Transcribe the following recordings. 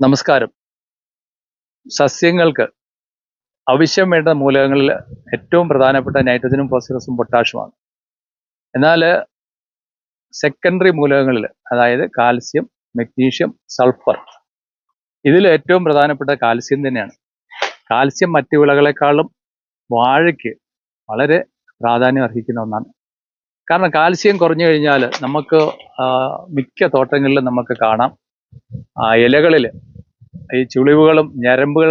നമസ്കാരം. സസ്യങ്ങൾക്ക് ആവശ്യം വേണ്ട മൂലകങ്ങളിൽ ഏറ്റവും പ്രധാനപ്പെട്ട നൈട്രജനും ഫോസ്ഫറസും പൊട്ടാഷുമാണ്. എന്നാൽ സെക്കൻഡറി മൂലകങ്ങളിൽ, അതായത് കാൽസ്യം, മഗ്നീഷ്യം, സൾഫർ, ഇതിൽ ഏറ്റവും പ്രധാനപ്പെട്ട കാൽസ്യം തന്നെയാണ്. കാൽസ്യം മറ്റു വിളകളെക്കാളും വാഴയ്ക്ക് വളരെ പ്രാധാന്യം അർഹിക്കുന്ന ഒന്നാണ്. കാരണം കാൽസ്യം കുറഞ്ഞു കഴിഞ്ഞാൽ നമുക്ക് മിക്ക തോട്ടങ്ങളിലും നമുക്ക് കാണാം, ഇലകളിൽ ഈ ചുളിവുകളും ഞരമ്പുകൾ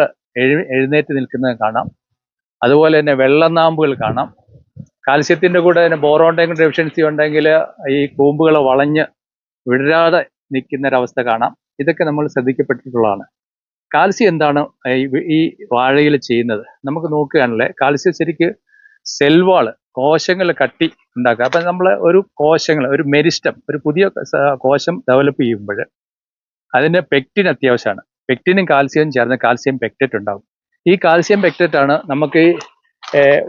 എഴുന്നേറ്റ് നിൽക്കുന്നത് കാണാം. അതുപോലെ തന്നെ വെള്ളനാമ്പുകൾ കാണാം. കാൽസ്യത്തിന്റെ കൂടെ തന്നെ ബോറോണിന്റെ ഡെഫിഷ്യൻസി ഉണ്ടെങ്കിൽ ഈ കൂമ്പുകൾ വളഞ്ഞ് വിടരാതെ നിൽക്കുന്ന ഒരവസ്ഥ കാണാം. ഇതൊക്കെ നമ്മൾ ശ്രദ്ധിക്കപ്പെട്ടിട്ടുള്ളതാണ്. കാൽസ്യം എന്താണ് ഈ വാഴയിൽ ചെയ്യുന്നത്? നമുക്ക് നോക്കുകയാണല്ലേ, കാൽസ്യം ശരിക്ക് സെൽവാള്, കോശങ്ങൾ കട്ടി ഉണ്ടാക്കുക. അപ്പം നമ്മൾ ഒരു കോശങ്ങൾ, ഒരു മെരിസ്റ്റം, ഒരു പുതിയ കോശം ഡെവലപ്പ് ചെയ്യുമ്പോൾ അതിന് പെക്റ്റിൻ അത്യാവശ്യമാണ്. പെക്റ്റിനും കാൽസ്യവും ചേർന്ന് കാൽസ്യം പെക്റ്റേറ്റ് ഉണ്ടാകും. ഈ കാൽസ്യം പെക്റ്റേറ്റ് ആണ് നമുക്ക് ഈ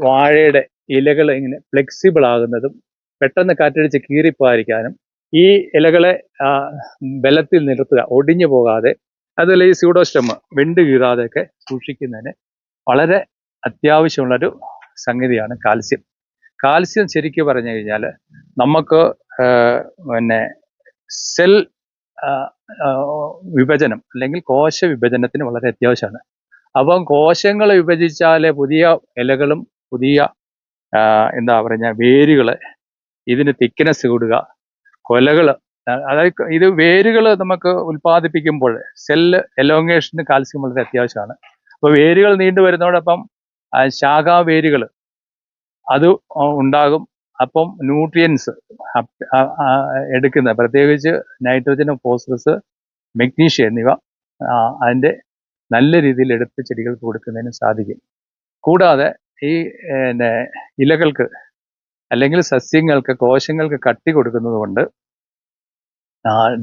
വാഴയുടെ ഇലകൾ ഇങ്ങനെ ഫ്ലെക്സിബിൾ ആകുന്നതും പെട്ടെന്ന് കാറ്റടിച്ച് കീറിപ്പോകാതിരിക്കാനും ഈ ഇലകളെ ബലത്തിൽ നിർത്തുക, ഒടിഞ്ഞു പോകാതെ, അതുപോലെ ഈ സ്യൂഡോസ്റ്റം വെണ്ട് കീറാതെയൊക്കെ സൂക്ഷിക്കുന്നതിന് വളരെ അത്യാവശ്യമുള്ളൊരു സംഗതിയാണ് കാൽസ്യം. കാൽസ്യം ശരിക്കും പറഞ്ഞു കഴിഞ്ഞാൽ നമുക്ക് പിന്നെ സെൽ വിഭജനം അല്ലെങ്കിൽ കോശ വിഭജനത്തിന് വളരെ അത്യാവശ്യമാണ്. അപ്പം കോശങ്ങൾ വിഭജിച്ചാലേ പുതിയ ഇലകളും പുതിയ എന്താ പറയുക വേരുകൾ ഇതിന് തിക്നെസ് കൂടുക, കൊലകൾ, അതായത് ഇത് വേരുകൾ നമുക്ക് ഉൽപ്പാദിപ്പിക്കുമ്പോൾ സെല്ല് എലോങ്ങേഷന് കാൽസ്യം വളരെ അത്യാവശ്യമാണ്. അപ്പോൾ വേരുകൾ നീണ്ടു വരുന്നതോടൊപ്പം ശാഖാവേരുകൾ അത് ഉണ്ടാകും. അപ്പം ന്യൂട്രിയൻസ് എടുക്കുന്ന, പ്രത്യേകിച്ച് നൈട്രജനും ഫോസ്ഫറസ്, മഗ്നീഷ്യം എന്നിവ അതിൻ്റെ നല്ല രീതിയിൽ എടുത്ത് ചെടികൾക്ക് കൊടുക്കുന്നതിന് സാധിക്കും. കൂടാതെ ഈ ഇലകൾക്ക് അല്ലെങ്കിൽ സസ്യങ്ങൾക്ക്, കോശങ്ങൾക്ക് കട്ടി കൊടുക്കുന്നത് കൊണ്ട്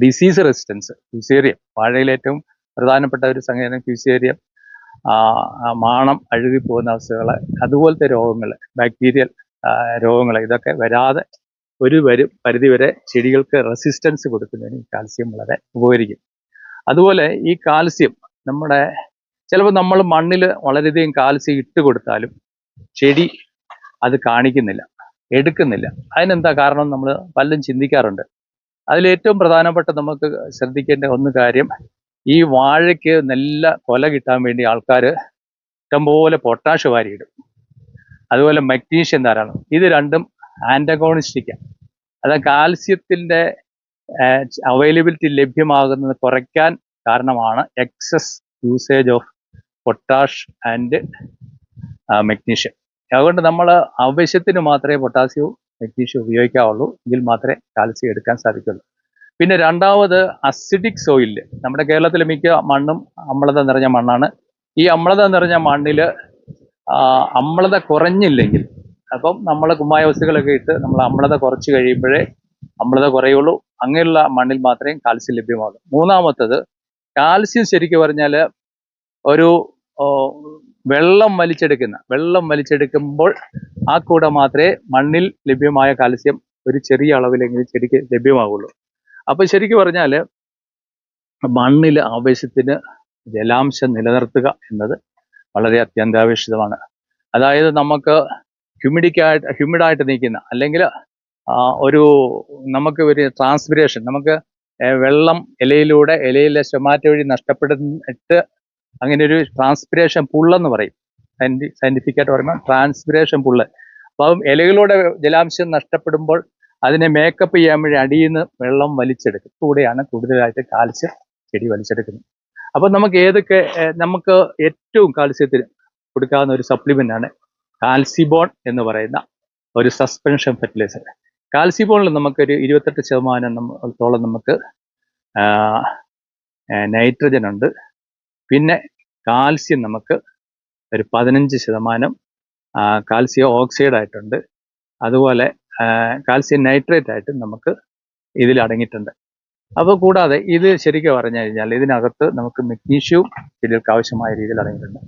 ഡിസീസ് റെസിസ്റ്റൻസ്, ഫ്യൂസേറിയം, വാഴയിൽ ഏറ്റവും പ്രധാനപ്പെട്ട ഒരു സംഗതിയാണ് ഫ്യൂസേറിയം, മാണം അഴുകിപ്പോകുന്ന അവസ്ഥകൾ, അതുപോലത്തെ രോഗങ്ങൾ, ബാക്ടീരിയൽ രോഗങ്ങൾ, ഇതൊക്കെ വരാതെ ഒരു പരിധിവരെ ചെടികൾക്ക് റെസിസ്റ്റൻസ് കൊടുക്കുന്നതിന് ഈ കാൽസ്യം വളരെ ഉപകരിക്കും. അതുപോലെ ഈ കാൽസ്യം ചിലപ്പോൾ നമ്മൾ മണ്ണിൽ വളരെയധികം കാൽസ്യം ഇട്ട് കൊടുത്താലും ചെടി അത് കാണിക്കുന്നില്ല, എടുക്കുന്നില്ല. അതിനെന്താ കാരണം നമ്മൾ പലരും ചിന്തിക്കാറുണ്ട്. അതിലേറ്റവും പ്രധാനപ്പെട്ട നമുക്ക് ശ്രദ്ധിക്കേണ്ട കാര്യം, ഈ വാഴയ്ക്ക് നല്ല കൊല കിട്ടാൻ വേണ്ടി ആൾക്കാർ ഇഷ്ടംപോലെ പൊട്ടാഷ് വാരിയിടും, അതുപോലെ മഗ്നീഷ്യം ധാരാളം. ഇത് രണ്ടും ആൻറ്റഗോണിസ്റ്റിക്കാണ്. അതായത് കാൽസ്യത്തിൻ്റെ അവൈലബിലിറ്റി ലഭ്യമാകുന്നത് കുറയ്ക്കാൻ കാരണമാണ് excess usage of potash and magnesium. അതുകൊണ്ട് നമ്മൾ ആവശ്യത്തിന് മാത്രമേ പൊട്ടാസ്യവും മഗ്നീഷ്യവും ഉപയോഗിക്കാവുള്ളൂ, എങ്കിൽ മാത്രമേ കാൽസ്യം എടുക്കാൻ സാധിക്കുള്ളൂ. പിന്നെ രണ്ടാമത്, അസിഡിക് സോയിലിൽ, നമ്മുടെ കേരളത്തിലെ മിക്ക മണ്ണും അമ്ലത നിറഞ്ഞ മണ്ണാണ്. ഈ അമ്ലത നിറഞ്ഞ മണ്ണിൽ അമ്ലത കുറഞ്ഞില്ലെങ്കിൽ, അപ്പം നമ്മൾ കുമ്മായ വസ്തുക്കളൊക്കെ ഇട്ട് നമ്മൾ അമ്ലത കുറച്ച് കഴിയുമ്പോഴേ അമ്ലത കുറയുള്ളൂ. അങ്ങനെയുള്ള മണ്ണിൽ മാത്രമേ കാൽസ്യം ലഭ്യമാകൂ. മൂന്നാമത്തത്, കാൽസ്യം ശരിക്കും പറഞ്ഞാൽ ഒരു വെള്ളം വലിച്ചെടുക്കുമ്പോൾ ആ കൂടെ മാത്രമേ മണ്ണിൽ ലഭ്യമായ കാൽസ്യം ഒരു ചെറിയ അളവിലെങ്കിലും ചെടിക്ക് ലഭ്യമാകുള്ളൂ. അപ്പം ശരിക്കും പറഞ്ഞാൽ മണ്ണിൽ ആവശ്യത്തിന് ജലാംശം നിലനിർത്തുക വളരെ അത്യന്താപേക്ഷിതമാണ്. അതായത് നമുക്ക് ഹ്യൂമിഡായിട്ട് നിൽക്കുന്ന, അല്ലെങ്കിൽ നമുക്ക് ഒരു ട്രാൻസ്പിരേഷൻ, നമുക്ക് വെള്ളം ഇലയിലെ സ്റ്റൊമാറ്റോ വഴി നഷ്ടപ്പെടുന്നിട്ട് അങ്ങനെ ഒരു ട്രാൻസ്പിരേഷൻ പുള്ളെന്ന് പറയും. സയന്റിഫിക്കായിട്ട് പറയുമ്പോൾ ട്രാൻസ്പിരേഷൻ പുള്ള്. അപ്പം ഇലകളിലൂടെ ജലാംശം നഷ്ടപ്പെടുമ്പോൾ അതിനെ മേക്കപ്പ് ചെയ്യാൻ വേണ്ടി അടിയിൽ നിന്ന് വെള്ളം വലിച്ചെടുക്കും. കൂടെയാണ് കൂടുതലായിട്ട് കാൽസ്യം ചെടി വലിച്ചെടുക്കുന്നത്. അപ്പം നമുക്ക് ഏറ്റവും കാൽസ്യത്തിന് കൊടുക്കാവുന്ന ഒരു സപ്ലിമെന്റ് ആണ് കാൽസിബോൺ എന്ന് പറയുന്ന ഒരു സസ്പെൻഷൻ ഫെർട്ടിലൈസർ. കാൽസിബോണിൽ നമുക്കൊരു 28% നമുക്ക് നൈട്രജൻ ഉണ്ട്. പിന്നെ കാൽസ്യം നമുക്ക് ഒരു 15% കാൽസ്യം ഓക്സൈഡ് ആയിട്ടുണ്ട്. അതുപോലെ കാൽസ്യം നൈട്രേറ്റ് ആയിട്ട് നമുക്ക് ഇതിൽ അടങ്ങിയിട്ടുണ്ട്. അപ്പോൾ കൂടാതെ ഇത് ശരിക്കും പറഞ്ഞു കഴിഞ്ഞാൽ ഇതിനകത്ത് നമുക്ക് മഗ്നീഷ്യവും ചെടികൾക്ക് ആവശ്യമായ രീതിയിൽ അടങ്ങിയിട്ടുണ്ട്.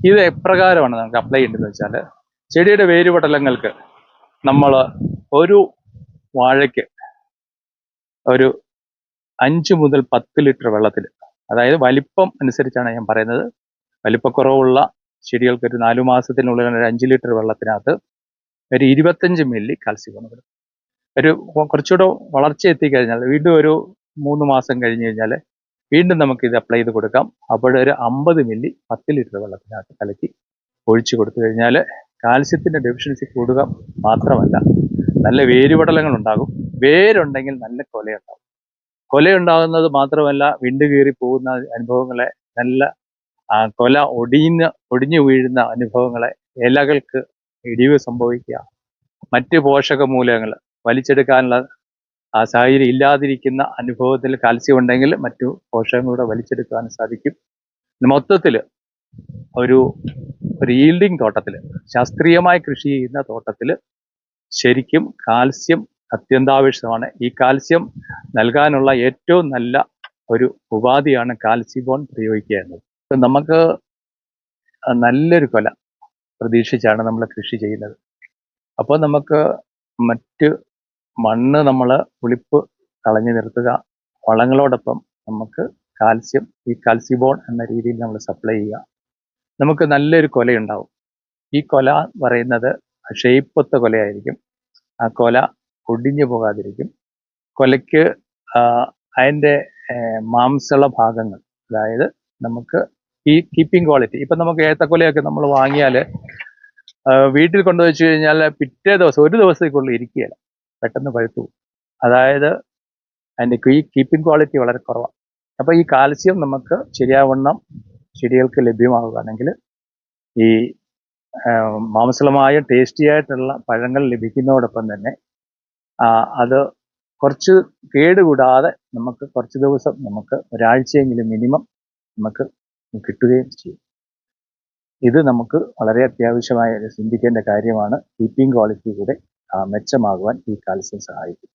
ഇത് എപ്രകാരമാണ് നമുക്ക് അപ്ലൈ ചെയ്യേണ്ടതെന്ന് വെച്ചാൽ, ചെടിയുടെ വേരുപടലങ്ങൾക്ക് നമ്മൾ ഒരു വാഴയ്ക്ക് ഒരു 5 മുതൽ 10 ലിറ്റർ വെള്ളത്തിൽ അതായത് വലിപ്പം അനുസരിച്ചാണ് ഞാൻ പറയുന്നത്. വലിപ്പക്കുറവുള്ള ചെടികൾക്ക് ഒരു 4 മാസത്തിനുള്ളിൽ ഒരു 5 ലിറ്റർ വെള്ളത്തിനകത്ത് ഒരു 25 മില്ലി കാൽസ്യം കൊടുക്കും. ഒരു കുറച്ചുകൂടെ വളർച്ച എത്തിക്കഴിഞ്ഞാൽ വീണ്ടും ഒരു 3 മാസം കഴിഞ്ഞ് കഴിഞ്ഞാൽ വീണ്ടും നമുക്ക് ഇത് അപ്ലൈ ചെയ്ത് കൊടുക്കാം. അപ്പോഴൊരു 50 മില്ലി 10 ലിറ്റർ വെള്ളത്തിനകത്ത് കലക്കി ഒഴിച്ചു കൊടുത്തു കഴിഞ്ഞാൽ കാൽസ്യത്തിൻ്റെ ഡെഫിഷ്യൻസി കൂടുക മാത്രമല്ല നല്ല വേരുപടലങ്ങൾ ഉണ്ടാകും. വേരുണ്ടെങ്കിൽ നല്ല കൊലയുണ്ടാകും. കൊലയുണ്ടാകുന്നത് മാത്രമല്ല വിണ്ട് കീറി പോകുന്ന അനുഭവങ്ങളെ, നല്ല കൊല ഒടിഞ്ഞു വീഴുന്ന അനുഭവങ്ങളെ, ഇലകൾക്ക് ഇടിവ് സംഭവിക്കുക, മറ്റ് പോഷക മൂലകങ്ങൾ വലിച്ചെടുക്കാനുള്ള സാഹചര്യം ഇല്ലാതിരിക്കുന്ന അനുഭവത്തിൽ കാൽസ്യം ഉണ്ടെങ്കിൽ മറ്റു പോഷകങ്ങളുടെ വലിച്ചെടുക്കാൻ സാധിക്കും. മൊത്തത്തിൽ ഒരു ഈൽഡിങ് തോട്ടത്തിൽ, ശാസ്ത്രീയമായി കൃഷി ചെയ്യുന്ന തോട്ടത്തിൽ ശരിക്കും കാൽസ്യം അത്യന്താപേക്ഷിതമാണ്. ഈ കാൽസ്യം നൽകാനുള്ള ഏറ്റവും നല്ല ഒരു ഉപാധിയാണ് കാൽസിബോൺ പ്രയോഗിക്കുക എന്നത്. നമുക്ക് നല്ലൊരു കൊല പ്രതീക്ഷിച്ചാണ് നമ്മൾ കൃഷി ചെയ്യുന്നത്. അപ്പോൾ നമുക്ക് മറ്റ് മണ്ണ് നമ്മൾ പുളിപ്പ് കളഞ്ഞു നിർത്തുക, വളങ്ങളോടൊപ്പം നമുക്ക് കാൽസ്യം, ഈ കാൽസിബോൺ എന്ന രീതിയിൽ നമ്മൾ സപ്ലൈ ചെയ്യുക, നമുക്ക് നല്ലൊരു കൊലയുണ്ടാവും. ഈ കൊല പറയുന്നത് ഷെയ്പ്പൊത്ത കൊലയായിരിക്കും. ആ കൊല ഒടിഞ്ഞു പോകാതിരിക്കും. കൊലയ്ക്ക് അതിൻ്റെ മാംസള ഭാഗങ്ങൾ, അതായത് നമുക്ക് ഈ കീപ്പിംഗ് ക്വാളിറ്റി, ഇപ്പം നമുക്ക് ഏത്തക്കൊലയൊക്കെ നമ്മൾ വാങ്ങിയാൽ വീട്ടിൽ കൊണ്ടുവച്ച് കഴിഞ്ഞാൽ പിറ്റേ ദിവസം, ഒരു ദിവസത്തേക്കുള്ളിൽ ഇരിക്കുകയില്ല, പെട്ടെന്ന് പഴുത്തു പോകും. അതായത് അതിൻ്റെ ഈ കീപ്പിംഗ് ക്വാളിറ്റി വളരെ കുറവാണ്. അപ്പോൾ ഈ കാൽസ്യം നമുക്ക് ശരിയാവണ്ണം ചെടികൾക്ക് ലഭ്യമാവുകയാണെങ്കിൽ ഈ മാംസളമായ ടേസ്റ്റി ആയിട്ടുള്ള പഴങ്ങൾ ലഭിക്കുന്നതോടൊപ്പം തന്നെ അത് കുറച്ച് കേടുകൂടാതെ നമുക്ക് കുറച്ച് ദിവസം, നമുക്ക് ഒരാഴ്ചയെങ്കിലും മിനിമം നമുക്ക് കിട്ടുകയും ചെയ്യും. ഇത് നമുക്ക് വളരെ അത്യാവശ്യമായ ചിന്തിക്കേണ്ട കാര്യമാണ്. കീപ്പിംഗ് ക്വാളിറ്റി കൂടെ മെച്ചമാകുവാൻ ഈ കാൽസ്യം സഹായിക്കും.